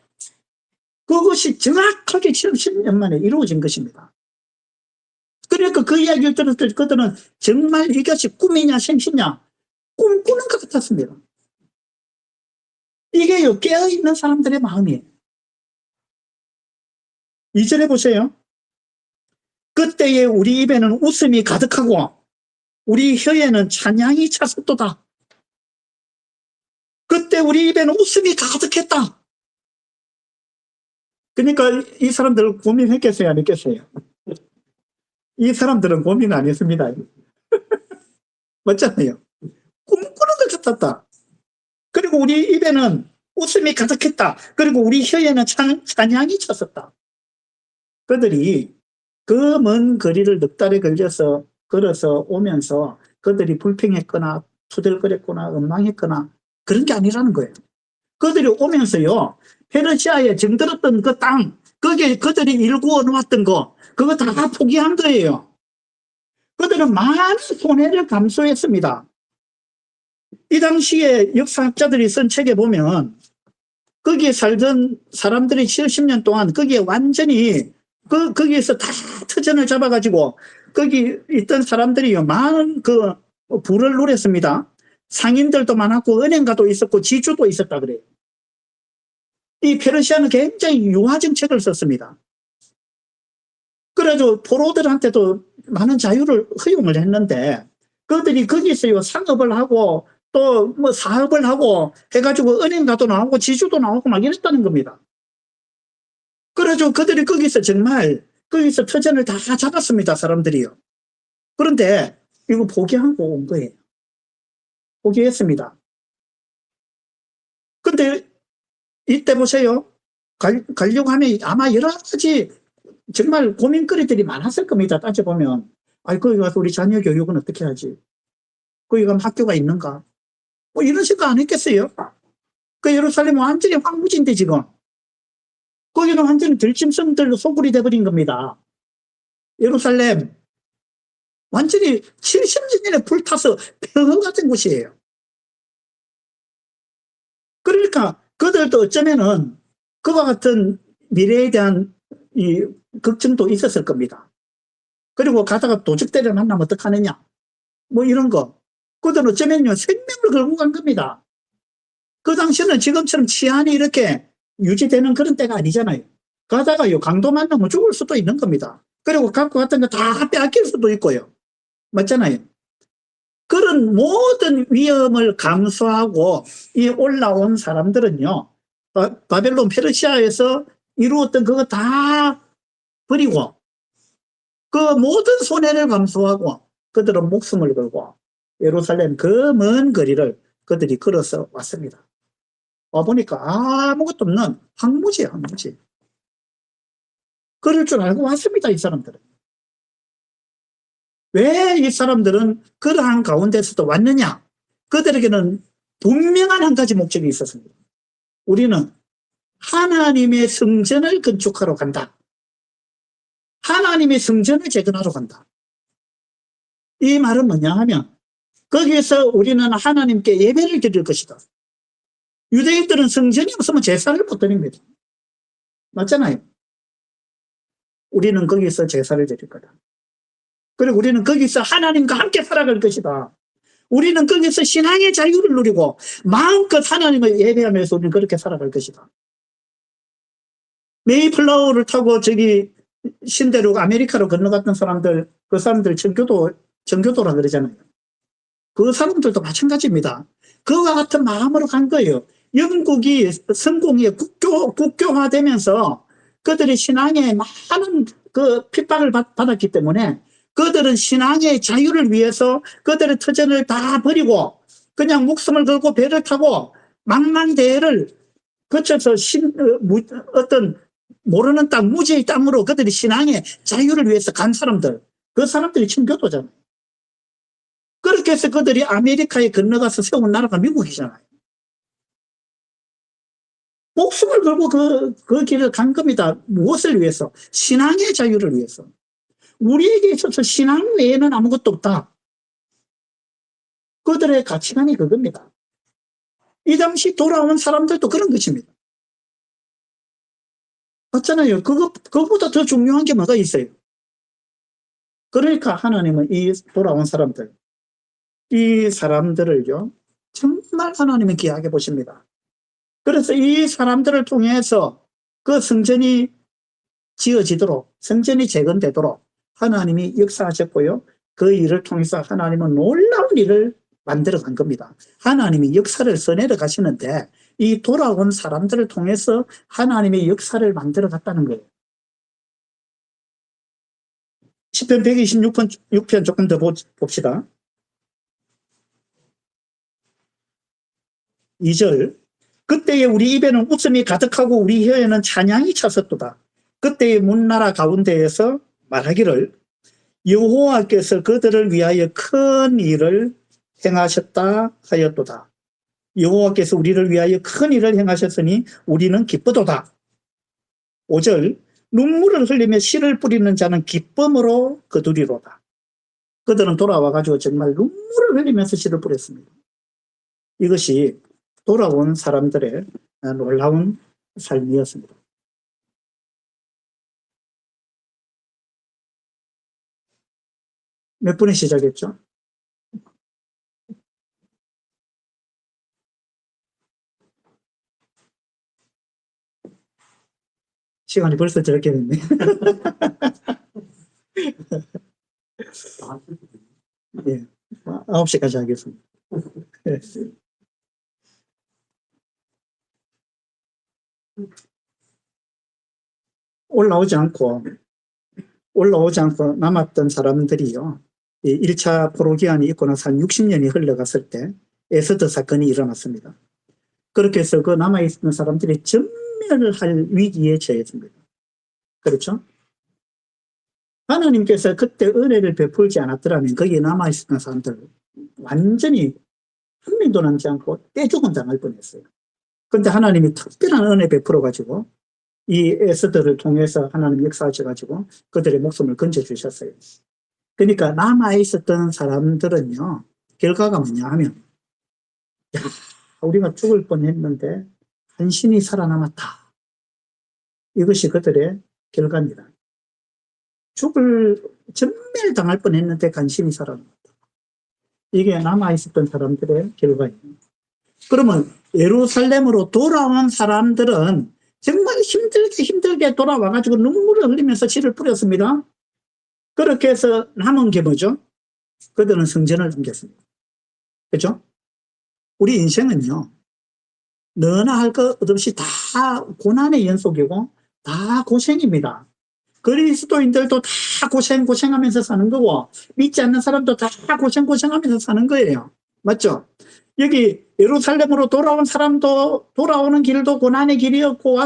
그것이 정확하게 70년 만에 이루어진 것입니다. 그러니까 그 이야기를 들었을 때 그들은 정말 이것이 꿈이냐 생시냐 꿈꾸는 것 같았습니다. 이게요, 깨어있는 사람들의 마음이에요. 2절에 보세요. 그때에 우리 입에는 웃음이 가득하고 우리 혀에는 찬양이 찼었도다. 그때 우리 입에는 웃음이 가득했다. 그러니까 이 사람들 고민했겠어요, 안 했겠어요? 이 사람들은 고민 안 했습니다. 맞잖아요. 꿈꾸는 것 같았다. 그리고 우리 입에는 웃음이 가득했다. 그리고 우리 혀에는 찬양이 찼었다. 그들이 그 먼 거리를 넉 달에 걸어서 오면서 그들이 불평했거나 투덜거렸거나 원망했거나 그런 게 아니라는 거예요. 그들이 오면서요, 페르시아에 정들었던 그 땅, 거기에 그들이 일구어 놓았던 거, 그거 다 포기한 거예요. 그들은 많은 손해를 감수했습니다. 이 당시에 역사학자들이 쓴 책에 보면 거기에 살던 사람들이 70년 동안 거기에 완전히 거기에서 다 터전을 잡아가지고 거기 있던 사람들이요, 많은 부를 누렸습니다. 상인들도 많았고 은행가도 있었고 지주도 있었다 그래요. 이 페르시아는 굉장히 유화 정책을 썼습니다. 그래서 포로들한테도 많은 자유를 허용을 했는데 그들이 거기서요, 상업을 하고 또 뭐 사업을 하고 해가지고 은행가도 나오고 지주도 나오고 막 이랬다는 겁니다. 그래가지고 그들이 거기서 정말 거기서 터전을 다 잡았습니다, 사람들이요. 그런데 이거 포기하고 온 거예요. 포기했습니다. 근데 이때 보세요. 가려고 하면 아마 여러 가지 정말 고민거리들이 많았을 겁니다. 따져보면. 아이, 거기 가서 우리 자녀 교육은 어떻게 하지? 거기 가면 학교가 있는가? 뭐 이런 생각 안 했겠어요? 그 예루살렘은 완전히 황무지인데 지금. 거기는 완전히 들짐승들로 소굴이 돼버린 겁니다. 예루살렘. 완전히 70년에 불타서 평화 같은 곳이에요. 그러니까 그들도 어쩌면은 그와 같은 미래에 대한 이 걱정도 있었을 겁니다. 그리고 가다가 도적대를 만나면 어떡하느냐. 뭐 이런 거. 그들은 어쩌면요, 생명을 걸고 간 겁니다. 그 당시에는 지금처럼 치안이 이렇게 유지되는 그런 때가 아니잖아요. 가다가요, 강도 만나면 죽을 수도 있는 겁니다. 그리고 갖고 갔던 거 다 빼앗길 수도 있고요. 맞잖아요. 그런 모든 위험을 감수하고 이 올라온 사람들은요, 바벨론 페르시아에서 이루었던 그거 다 버리고 그 모든 손해를 감수하고 그들은 목숨을 걸고 예루살렘 그 먼 거리를 그들이 걸어서 왔습니다. 와보니까 아무것도 없는 황무지예요, 황무지. 그럴 줄 알고 왔습니다, 이 사람들은. 왜 이 사람들은 그러한 가운데서도 왔느냐? 그들에게는 분명한 한 가지 목적이 있었습니다. 우리는 하나님의 성전을 건축하러 간다. 하나님의 성전을 재건하러 간다. 이 말은 뭐냐 하면 거기에서 우리는 하나님께 예배를 드릴 것이다. 유대인들은 성전이 없으면 제사를 못 드립니다. 맞잖아요. 우리는 거기서 제사를 드릴 거다. 그리고 우리는 거기서 하나님과 함께 살아갈 것이다. 우리는 거기서 신앙의 자유를 누리고 마음껏 하나님을 예배하면서 우리는 그렇게 살아갈 것이다. 메이플라워를 타고 저기 신대륙 아메리카로 건너갔던 사람들, 그 사람들 정교도라 그러잖아요. 그 사람들도 마찬가지입니다. 그와 같은 마음으로 간 거예요. 영국이 성공이 국교화되면서 그들이 신앙에 많은 그 핍박을 받았기 때문에 그들은 신앙의 자유를 위해서 그들의 터전을 다 버리고 그냥 목숨을 걸고 배를 타고 망망대해를 거쳐서 어떤 모르는 땅, 무지의 땅으로 그들이 신앙의 자유를 위해서 간 사람들, 그 사람들이 청교도잖아요. 그렇게 해서 그들이 아메리카에 건너가서 세운 나라가 미국이잖아요. 목숨을 걸고 그 길을 간 겁니다. 무엇을 위해서? 신앙의 자유를 위해서. 우리에게 있어서 신앙 외에는 아무것도 없다. 그들의 가치관이 그겁니다. 이 당시 돌아온 사람들도 그런 것입니다. 맞잖아요. 그거보다 더 중요한 게 뭐가 있어요? 그러니까 하나님은 이 돌아온 사람들, 이 사람들을요, 정말 하나님이 귀하게 보십니다. 그래서 이 사람들을 통해서 그 성전이 지어지도록, 성전이 재건되도록 하나님이 역사하셨고요. 그 일을 통해서 하나님은 놀라운 일을 만들어 간 겁니다. 하나님이 역사를 써내려 가시는데 이 돌아온 사람들을 통해서 하나님의 역사를 만들어 갔다는 거예요. 시편 126편 6편 조금 더 봅시다. 2절. 그때에 우리 입에는 웃음이 가득하고 우리 혀에는 찬양이 찼었도다. 그때의 문나라 가운데에서 말하기를 여호와께서 그들을 위하여 큰 일을 행하셨다 하였도다. 여호와께서 우리를 위하여 큰 일을 행하셨으니 우리는 기쁘도다. 5절. 눈물을 흘리며 씨를 뿌리는 자는 기쁨으로 거두리로다. 그들은 돌아와가지고 정말 눈물을 흘리면서 씨를 뿌렸습니다. 이것이 돌아온 사람들의 놀라운 삶이었습니다. 몇 분에 시작했죠? 시간이 벌써 저렇게 됐네. 예, 9시까지 하겠습니다. 올라오지 않고 남았던 사람들이요. 이 1차 포로 기한이 있고 나서 한 60년이 흘러갔을 때 에스더 사건이 일어났습니다. 그렇게 해서 그 남아있는 사람들이 전멸할 위기에 처했습니다. 그렇죠? 하나님께서 그때 은혜를 베풀지 않았더라면 거기에 남아있는 사람들 완전히 한 명도 남지 않고 떼죽음 당할 뻔했어요. 그런데 하나님이 특별한 은혜 베풀어 가지고 이 에스더를 통해서 하나님 역사하셔 가지고 그들의 목숨을 건져주셨어요. 그러니까 남아있었던 사람들은요, 결과가 뭐냐 하면, 야, 우리가 죽을 뻔했는데 간신히 살아남았다. 이것이 그들의 결과입니다. 전멸당할 뻔했는데 간신히 살아남았다. 이게 남아있었던 사람들의 결과예요. 그러면 예루살렘으로 돌아온 사람들은 정말 힘들게 돌아와가지고 눈물을 흘리면서 씨를 뿌렸습니다. 그렇게 해서 남은 게 뭐죠? 그들은 성전을 남겼습니다. 그렇죠? 우리 인생은요, 너나 할 것 없이 다 고난의 연속이고 다 고생입니다. 그리스도인들도 다 고생하면서 사는 거고 믿지 않는 사람도 다 고생하면서 사는 거예요. 맞죠? 여기 예루살렘으로 돌아온 사람도 돌아오는 길도 고난의 길이었고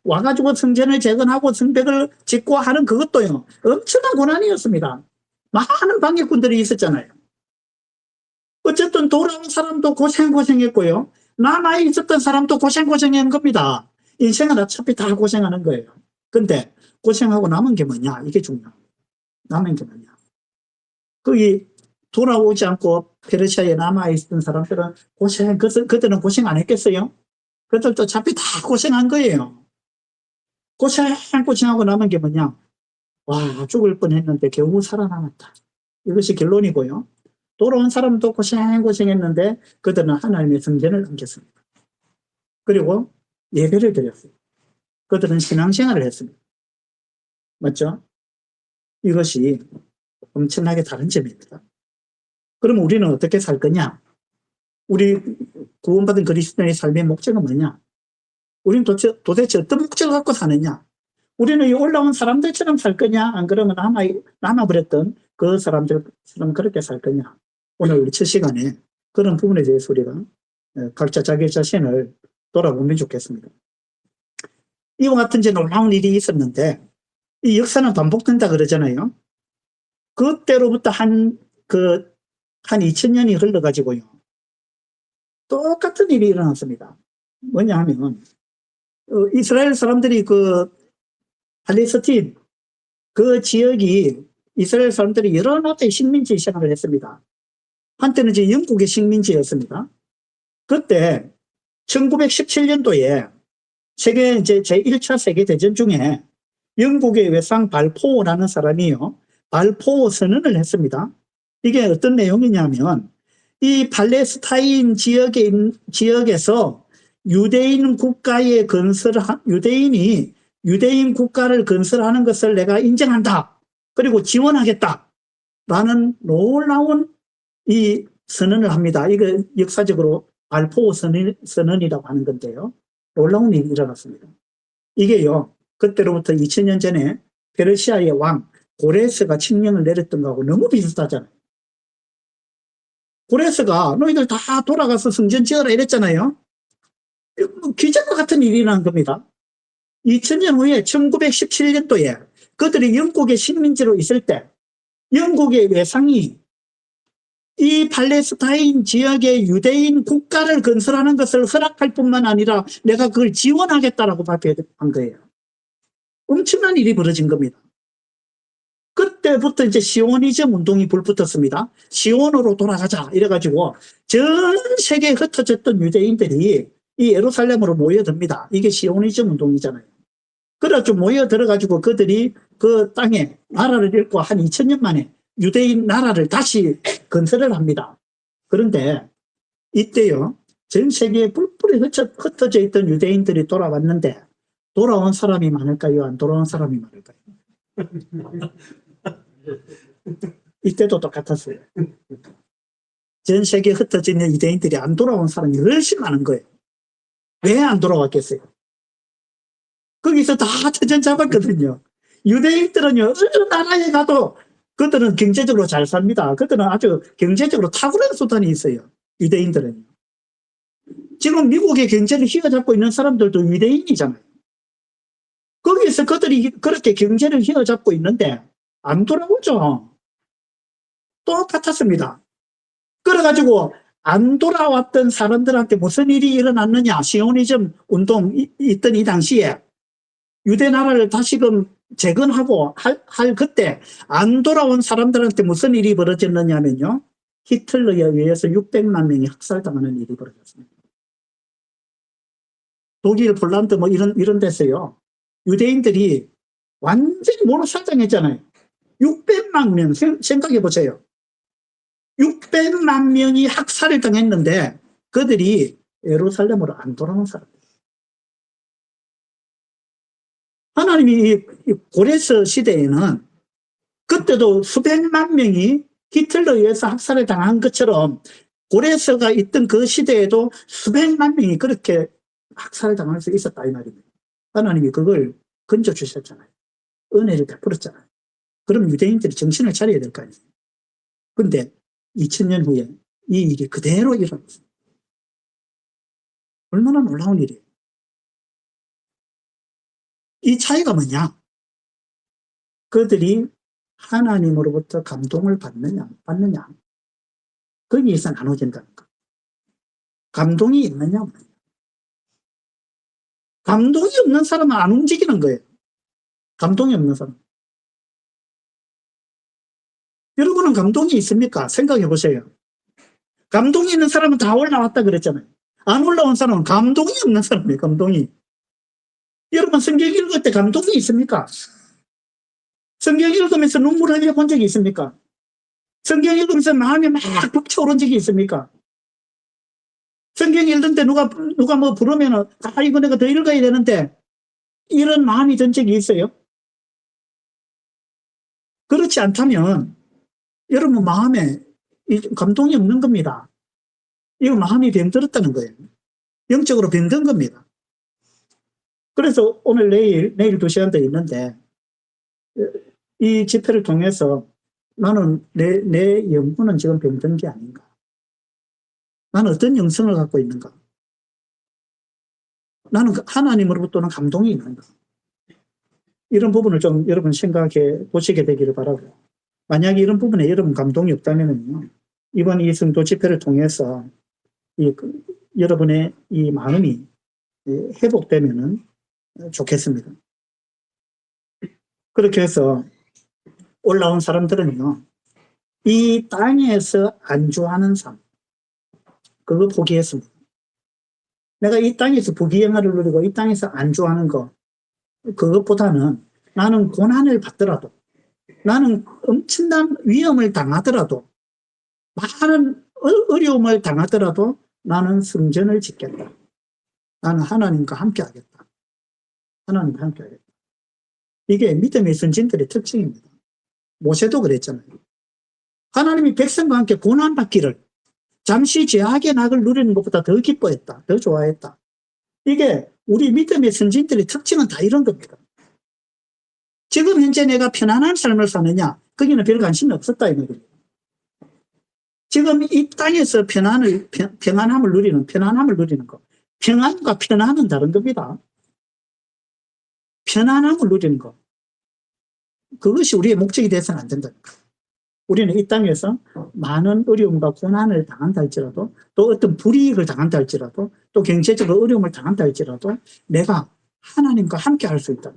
와가지고 성전을 재건하고 성벽을 짓고 하는 그것도요. 엄청난 고난이었습니다. 많은 방해꾼들이 있었잖아요. 어쨌든 돌아온 사람도 고생했고요. 남아 있었던 사람도 고생한 겁니다. 인생은 어차피 다 고생하는 거예요. 근데 고생하고 남은 게 뭐냐? 이게 중요합니다. 남은 게 뭐냐? 거기 돌아오지 않고 페르시아에 남아있던 사람들은 그들은 고생 안 했겠어요? 그들도 어차피 다 고생한 거예요. 고생하고 남은 게 뭐냐? 와, 죽을 뻔 했는데 겨우 살아남았다. 이것이 결론이고요. 돌아온 사람도 고생했는데 그들은 하나님의 성전을 남겼습니다. 그리고 예배를 드렸어요. 그들은 신앙생활을 했습니다. 맞죠? 이것이 엄청나게 다른 점입니다. 그럼 우리는 어떻게 살 거냐? 우리 구원받은 그리스도인의 삶의 목적은 뭐냐? 우리는 도대체 어떤 목적을 갖고 사느냐? 우리는 이 올라온 사람들처럼 살 거냐? 안 그러면 남아버렸던 그 사람들처럼 그렇게 살 거냐? 오늘 우리 첫 시간에 그런 부분에 대해서 우리가 각자 자기 자신을 돌아보면 좋겠습니다. 이와 같은 놀라운 일이 있었는데 이 역사는 반복된다 그러잖아요. 그때로부터 한 2000년이 흘러가지고요. 똑같은 일이 일어났습니다. 뭐냐 하면 이스라엘 사람들이 팔레스틴 그 지역이 이스라엘 사람들이 여러 나라의 식민지 생활을 했습니다. 한때는 이제 영국의 식민지였습니다. 그때 1917년도에 제1차 세계대전 중에 영국의 외상 발포라는 사람이요. 발포 선언을 했습니다. 이게 어떤 내용이냐면 이 팔레스타인 지역에서 유대인 국가를 건설하는 것을 내가 인정한다. 그리고 지원하겠다라는 놀라운 이 선언을 합니다. 이거 역사적으로 발포 선언이라고 하는 건데요. 놀라운 일이 일어났습니다. 이게요, 그때로부터 2000년 전에 페르시아의 왕 고레스가 칙령을 내렸던 거하고 너무 비슷하잖아요. 고레스가 너희들 다 돌아가서 성전 지어라 이랬잖아요. 기적과 같은 일이 일어난 겁니다. 2000년 후에 1917년도에 그들이 영국의 식민지로 있을 때 영국의 외상이 이 팔레스타인 지역의 유대인 국가를 건설하는 것을 허락할 뿐만 아니라 내가 그걸 지원하겠다라고 발표한 거예요. 엄청난 일이 벌어진 겁니다. 그때부터 이제 시오니즘 운동이 불붙었습니다. 시온으로 돌아가자 이래가지고 전 세계에 흩어졌던 유대인들이 이 예루살렘으로 모여듭니다. 이게 시오니즘 운동이잖아요. 그래가지고 모여들어가지고 그들이 그 땅에 나라를 잃고 한 2000년 만에 유대인 나라를 다시 건설을 합니다. 그런데 이때요, 전 세계에 뿔뿔이 흩어져 있던 유대인들이 돌아왔는데 돌아온 사람이 많을까요? 안 돌아온 사람이 많을까요? 이때도 똑같았어요. 전 세계에 흩어져 있는 유대인들이 안 돌아온 사람이 훨씬 많은 거예요. 왜 안 돌아왔겠어요? 거기서 다 터전 잡았거든요. 유대인들은요, 어느 나라에 가도 그들은 경제적으로 잘 삽니다. 그들은 아주 경제적으로 탁월한 수단이 있어요. 유대인들은. 지금 미국의 경제를 휘어잡고 있는 사람들도 유대인이잖아요. 거기에서 그들이 그렇게 경제를 휘어잡고 있는데 안 돌아오죠. 똑같았습니다. 그래가지고 안 돌아왔던 사람들한테 무슨 일이 일어났느냐. 시오니즘 운동 있던 이 당시에 유대 나라를 다시금 재건하고 할 그때 안 돌아온 사람들한테 무슨 일이 벌어졌느냐면요. 히틀러에 의해서 600만 명이 학살당하는 일이 벌어졌습니다. 독일, 폴란드 뭐 이런 데서요. 유대인들이 완전히 몰살당했잖아요. 600만 명 생각해 보세요. 600만 명이 학살을 당했는데 그들이 예루살렘으로 안 돌아온 사람들. 하나님이 이 고레스 시대에는 그때도 수백만 명이 히틀러에 의해서 학살을 당한 것처럼 고레스가 있던 그 시대에도 수백만 명이 그렇게 학살을 당할 수 있었다 이 말입니다. 하나님이 그걸 건져주셨잖아요. 은혜를 베풀었잖아요. 그럼 유대인들이 정신을 차려야 될 거 아니에요. 그런데 2000년 후에 이 일이 그대로 일어났습니다. 얼마나 놀라운 일이에요. 이 차이가 뭐냐? 그들이 하나님으로부터 감동을 받느냐. 거기에서 나눠진다는 거. 감동이 있느냐, 없느냐. 감동이 없는 사람은 안 움직이는 거예요. 감동이 없는 사람. 여러분은 감동이 있습니까? 생각해 보세요. 감동이 있는 사람은 다 올라왔다 그랬잖아요. 안 올라온 사람은 감동이 없는 사람이에요, 감동이. 여러분 성경 읽을 때 감동이 있습니까? 성경 읽으면서 눈물 흘려 본 적이 있습니까? 성경 읽으면서 마음이 막 벅차오른 적이 있습니까? 성경 읽는데 누가 뭐 부르면은, 이거 내가 더 읽어야 되는데, 이런 마음이 든 적이 있어요? 그렇지 않다면, 여러분 마음에 감동이 없는 겁니다. 이거 마음이 병들었다는 거예요. 영적으로 병든 겁니다. 그래서 오늘 내일 2시간 더 있는데, 이 집회를 통해서 나는 내 영혼은 지금 병든 게 아닌가. 나는 어떤 영성을 갖고 있는가. 나는 하나님으로부터는 감동이 있는가. 이런 부분을 좀 여러분 생각해 보시게 되기를 바라고. 만약에 이런 부분에 여러분 감동이 없다면요. 이번 이 성도 집회를 통해서 여러분의 이 마음이 회복되면은 좋겠습니다. 그렇게 해서 올라온 사람들은요. 이 땅에서 안주하는 삶. 그거 포기했습니다. 내가 이 땅에서 부귀영화를 누리고 이 땅에서 안주하는 거. 그것보다는 나는 고난을 받더라도 나는 엄청난 위험을 당하더라도 많은 어려움을 당하더라도 나는 성전을 짓겠다. 나는 하나님과 함께 하겠다. 하나님과 함께 하겠다. 이게 믿음의 선진들의 특징입니다. 모세도 그랬잖아요. 하나님이 백성과 함께 고난받기를 잠시 죄악의 낙을 누리는 것보다 더 기뻐했다. 더 좋아했다. 이게 우리 믿음의 선진들의 특징은 다 이런 겁니다. 지금 현재 내가 편안한 삶을 사느냐? 거기는 별 관심이 없었다 이 말이에요. 지금 이 땅에서 평안함을 누리는 거. 평안과 편안은 다른 겁니다. 편안함을 누리는 거. 그것이 우리의 목적이 돼서는 안 된다. 우리는 이 땅에서 많은 어려움과 고난을 당한다 할지라도 또 어떤 불이익을 당한다 할지라도 또 경제적으로 어려움을 당한다 할지라도 내가 하나님과 함께 할 수 있다.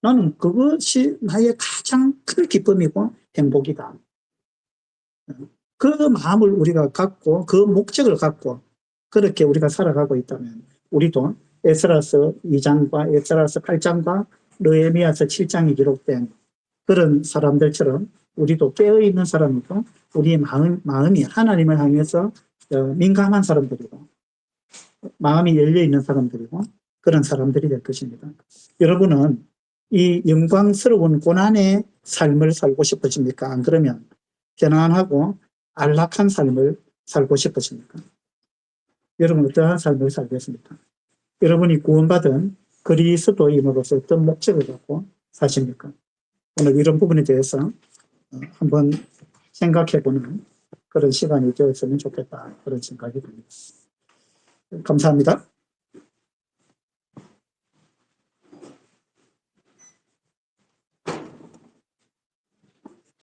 나는 그것이 나의 가장 큰 기쁨이고 행복이다. 그 마음을 우리가 갖고 그 목적을 갖고 그렇게 우리가 살아가고 있다면 우리도 에스라서 2장과 에스라서 8장과 느헤미야서 7장이 기록된 그런 사람들처럼 우리도 깨어있는 사람이고 우리의 마음이 하나님을 향해서 민감한 사람들이고 마음이 열려있는 사람들이고 그런 사람들이 될 것입니다. 여러분은 이 영광스러운 고난의 삶을 살고 싶으십니까? 안 그러면 편안하고 안락한 삶을 살고 싶으십니까? 여러분 어떠한 삶을 살겠습니까? 여러분이 구원받은 그리스도인으로서 어떤 목적을 갖고 사십니까? 오늘 이런 부분에 대해서 한번 생각해보는 그런 시간이 되었으면 좋겠다, 그런 생각이 듭니다. 감사합니다.